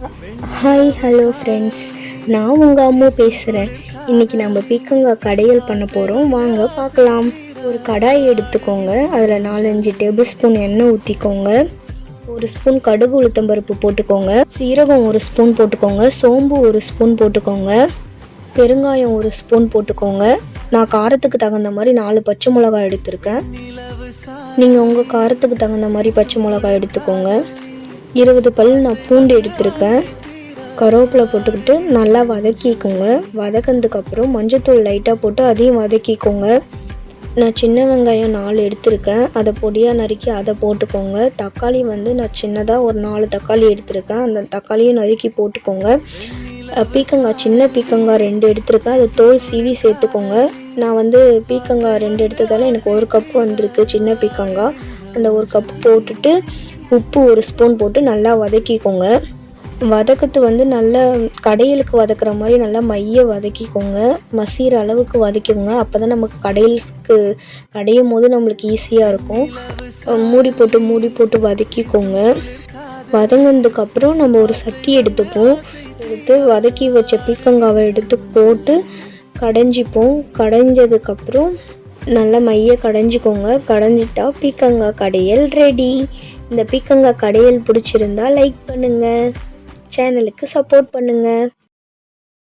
Hi hello friends, நான் உங்கள் அம்மா பேசுகிறேன். இன்றைக்கி நம்ம பீக்கங்காய் கடையல் பண்ண போகிறோம். வாங்க பார்க்கலாம். ஒரு கடாய் எடுத்துக்கோங்க. அதில் 4-5 டேபிள் ஸ்பூன் எண்ணெய் ஊற்றிக்கோங்க. 1 ஸ்பூன் கடுகு உளுத்தம்பருப்பு போட்டுக்கோங்க. சீரகம் 1 ஸ்பூன் போட்டுக்கோங்க. சோம்பு 1 ஸ்பூன் போட்டுக்கோங்க. பெருங்காயம் 1 ஸ்பூன் போட்டுக்கோங்க. நான் காரத்துக்கு தகுந்த மாதிரி 4 பச்சை மிளகாய் எடுத்திருக்கேன். நீங்கள் உங்கள் காரத்துக்கு தகுந்த மாதிரி பச்சை மிளகாய் எடுத்துக்கோங்க. 20 பல் நான் பூண்டு எடுத்திருக்கேன். கருவேப்பிலை போட்டுக்கிட்டு நல்லா வதக்கிக்கோங்க. வதக்கினதுக்கப்புறம் மஞ்சத்தூள் லைட்டாக போட்டு அதையும் வதக்கிக்கோங்க. நான் சின்ன வெங்காயம் 4 எடுத்திருக்கேன். அதை பொடியாக நறுக்கி அதை போட்டுக்கோங்க. தக்காளி நான் சின்னதாக ஒரு 4 தக்காளி எடுத்திருக்கேன். அந்த தக்காளியும் நறுக்கி போட்டுக்கோங்க. பீக்கங்காய் சின்ன பீக்கங்காய் 2 எடுத்திருக்கேன். அதை தோல் சீவி சேர்த்துக்கோங்க. நான் பீக்கங்காய் 2 எடுத்ததால் எனக்கு 1 கப்பு வந்திருக்கு சின்ன பீக்கங்காய். அந்த 1 கப்பு போட்டுட்டு உப்பு 1 ஸ்பூன் போட்டு நல்லா வதக்கிக்கோங்க. வதக்கத்து நல்லா கடையலுக்கு வதக்குற மாதிரி நல்லா மைய வதக்கிக்கோங்க. மசிகிற அளவுக்கு வதக்கிக்கோங்க. அப்போ தான் நமக்கு கடையும் போது நம்மளுக்கு ஈஸியாக இருக்கும். மூடி போட்டு வதக்கிக்கோங்க. வதங்கினதுக்கப்புறம் நம்ம ஒரு சட்டி எடுத்து வதக்கி வச்ச பீக்கங்காவை எடுத்து போட்டு கடைஞ்சிப்போம். கடைஞ்சதுக்கப்புறம் நல்லா மைய கடைஞ்சிக்கோங்க. கடைஞ்சிட்டா பீக்கங்காய் கடையல் ரெடி. இந்த பீக்கங்காய் கடையல் பிடிச்சிருந்தா லைக் பண்ணுங்கள், சேனலுக்கு சப்போர்ட் பண்ணுங்கள்.